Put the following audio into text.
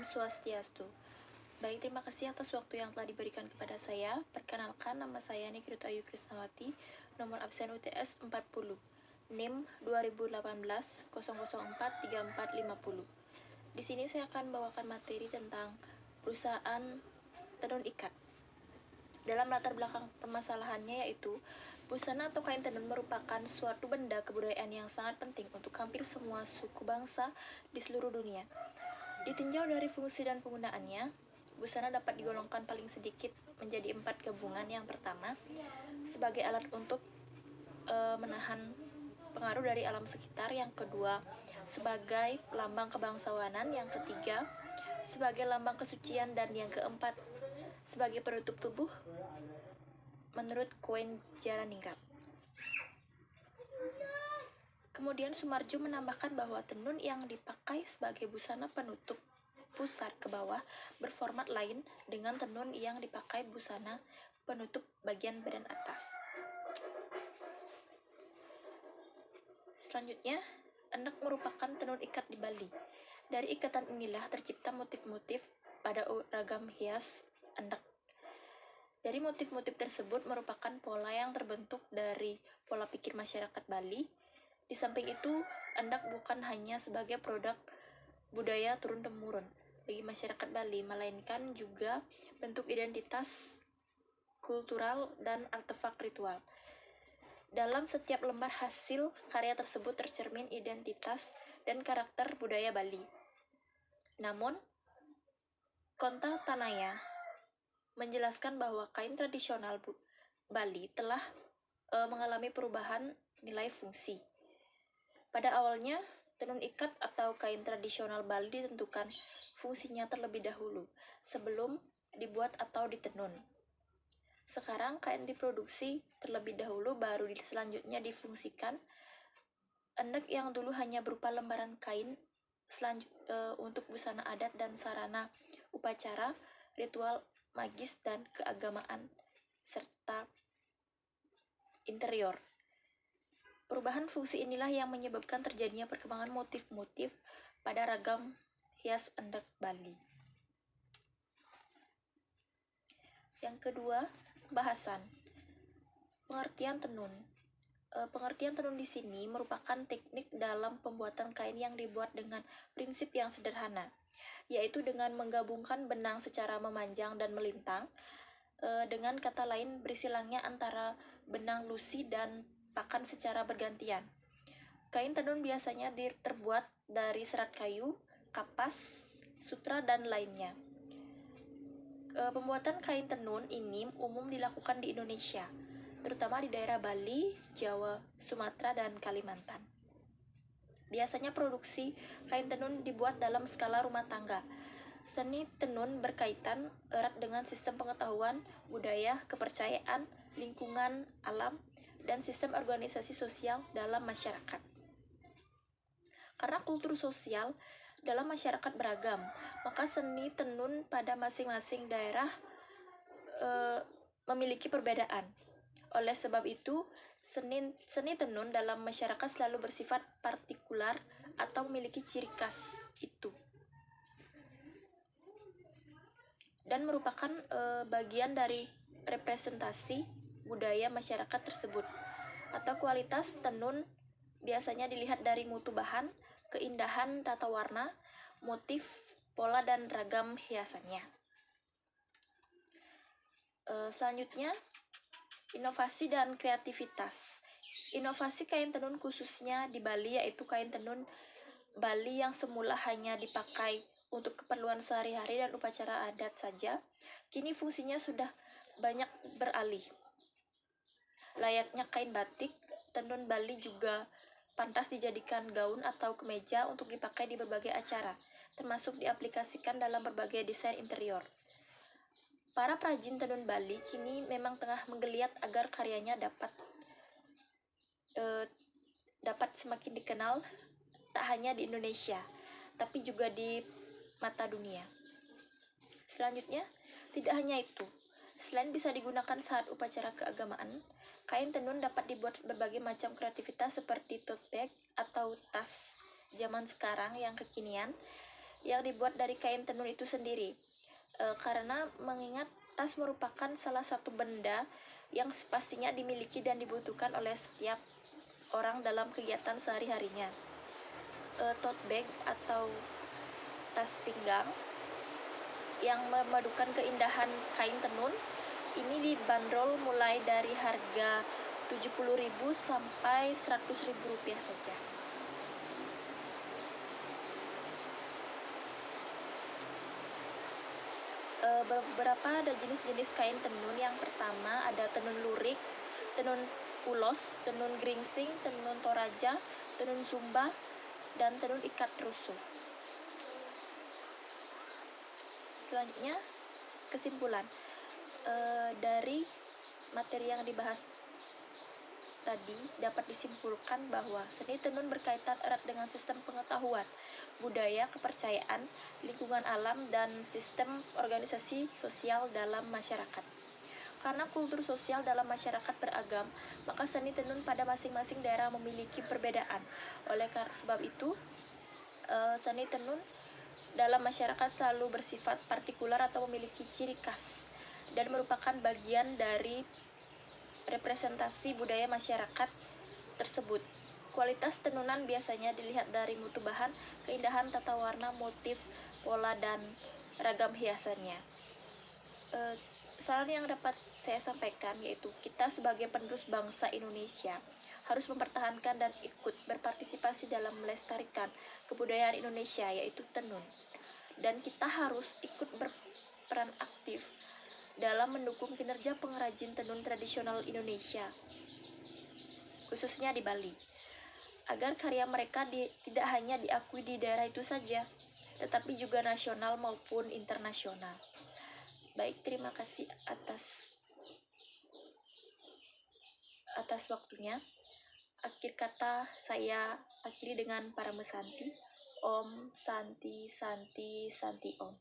Om Swastiastu. Baik, terima kasih atas waktu yang telah diberikan kepada saya. Perkenalkan, nama saya Nikrit Ayu Krisnawati, nomor absen UTS 40, NIM 2018 004 3450. Di sini saya akan membawakan materi tentang perusahaan tenun ikat. Dalam latar belakang permasalahannya yaitu, busana atau kain tenun merupakan suatu benda kebudayaan yang sangat penting untuk hampir semua suku bangsa di seluruh dunia. Ditinjau dari fungsi dan penggunaannya, busana dapat digolongkan paling sedikit menjadi 4 gabungan. Yang pertama, sebagai alat untuk menahan pengaruh dari alam sekitar. Yang kedua, sebagai lambang kebangsawanan. Yang ketiga, sebagai lambang kesucian. Dan yang keempat, sebagai penutup tubuh menurut Koen Jaraningrat. Kemudian Sumarjo menambahkan bahwa tenun yang dipakai sebagai busana penutup pusar ke bawah berformat lain dengan tenun yang dipakai busana penutup bagian badan atas. Selanjutnya, endek merupakan tenun ikat di Bali. Dari ikatan inilah tercipta motif-motif pada ragam hias endek. Dari motif-motif tersebut merupakan pola yang terbentuk dari pola pikir masyarakat Bali. Di samping itu, endek bukan hanya sebagai produk budaya turun-temurun bagi masyarakat Bali, melainkan juga bentuk identitas kultural dan artefak ritual. Dalam setiap lembar hasil karya tersebut tercermin identitas dan karakter budaya Bali. Namun, Konta Tanaya menjelaskan bahwa kain tradisional Bali telah mengalami perubahan nilai fungsi. Pada awalnya, tenun ikat atau kain tradisional Bali ditentukan fungsinya terlebih dahulu sebelum dibuat atau ditenun. Sekarang kain diproduksi terlebih dahulu baru selanjutnya difungsikan. Endek yang dulu hanya berupa lembaran kain untuk busana adat dan sarana upacara, ritual magis dan keagamaan, serta interior. Perubahan fungsi inilah yang menyebabkan terjadinya perkembangan motif-motif pada ragam hias endek Bali. Yang kedua, bahasan. Pengertian tenun. Pengertian tenun di sini merupakan teknik dalam pembuatan kain yang dibuat dengan prinsip yang sederhana, yaitu dengan menggabungkan benang secara memanjang dan melintang. Dengan kata lain, bersilangnya antara benang lusi dan pakan secara bergantian. Kain tenun biasanya terbuat dari serat kayu, kapas, sutra, dan lainnya. Pembuatan kain tenun ini umum dilakukan di Indonesia, terutama di daerah Bali, Jawa, Sumatera, dan Kalimantan. Biasanya produksi kain tenun dibuat dalam skala rumah tangga. Seni tenun berkaitan erat dengan sistem pengetahuan, budaya, kepercayaan, lingkungan, alam, dan sistem organisasi sosial dalam masyarakat. Karena kultur sosial dalam masyarakat beragam, maka seni tenun pada masing-masing daerah memiliki perbedaan. Oleh sebab itu, seni tenun dalam masyarakat selalu bersifat partikular atau memiliki ciri khas itu, dan merupakan bagian dari representasi budaya masyarakat tersebut. Atau kualitas tenun biasanya dilihat dari mutu bahan, keindahan tata warna, motif, pola, dan ragam hiasannya. Selanjutnya, inovasi dan kreativitas. Inovasi kain tenun khususnya di Bali yaitu kain tenun Bali yang semula hanya dipakai untuk keperluan sehari-hari dan upacara adat saja, kini fungsinya sudah banyak beralih. Layaknya kain batik, tenun Bali juga pantas dijadikan gaun atau kemeja untuk dipakai di berbagai acara, termasuk diaplikasikan dalam berbagai desain interior. Para perajin tenun Bali kini memang tengah menggeliat agar karyanya dapat semakin dikenal tak hanya di Indonesia, tapi juga di mata dunia. Selanjutnya, tidak hanya itu, selain bisa digunakan saat upacara keagamaan, kain tenun dapat dibuat berbagai macam kreativitas seperti tote bag atau tas zaman sekarang yang kekinian, yang dibuat dari kain tenun itu sendiri. Karena mengingat tas merupakan salah satu benda yang pastinya dimiliki dan dibutuhkan oleh setiap orang dalam kegiatan sehari-harinya. Tote bag atau tas pinggang yang memadukan keindahan kain tenun ini dibanderol mulai dari harga 70.000 sampai 100.000 rupiah saja. Beberapa ada jenis-jenis kain tenun. Yang pertama ada tenun lurik, tenun ulos, tenun geringsing, tenun toraja, tenun sumba, dan tenun ikat rusuh. Selanjutnya kesimpulan dari materi yang dibahas tadi dapat disimpulkan bahwa seni tenun berkaitan erat dengan sistem pengetahuan, budaya, kepercayaan, lingkungan alam, dan sistem organisasi sosial dalam masyarakat. Karena kultur sosial dalam masyarakat beragam, maka seni tenun pada masing-masing daerah memiliki perbedaan. Oleh sebab itu, seni tenun dalam masyarakat selalu bersifat partikular atau memiliki ciri khas dan merupakan bagian dari representasi budaya masyarakat tersebut. Kualitas tenunan biasanya dilihat dari mutu bahan, keindahan tata warna, motif, pola, dan ragam hiasannya. Saran yang dapat saya sampaikan yaitu kita sebagai penerus bangsa Indonesia harus mempertahankan dan ikut berpartisipasi dalam melestarikan kebudayaan Indonesia yaitu tenun. Dan kita harus ikut berperan aktif dalam mendukung kinerja pengrajin tenun tradisional Indonesia, khususnya di Bali, agar karya mereka tidak hanya diakui di daerah itu saja, tetapi juga nasional maupun internasional. Baik, terima kasih atas waktunya. Akhir kata saya akhiri dengan Paramesanti. Om Santi Santi Santi Om.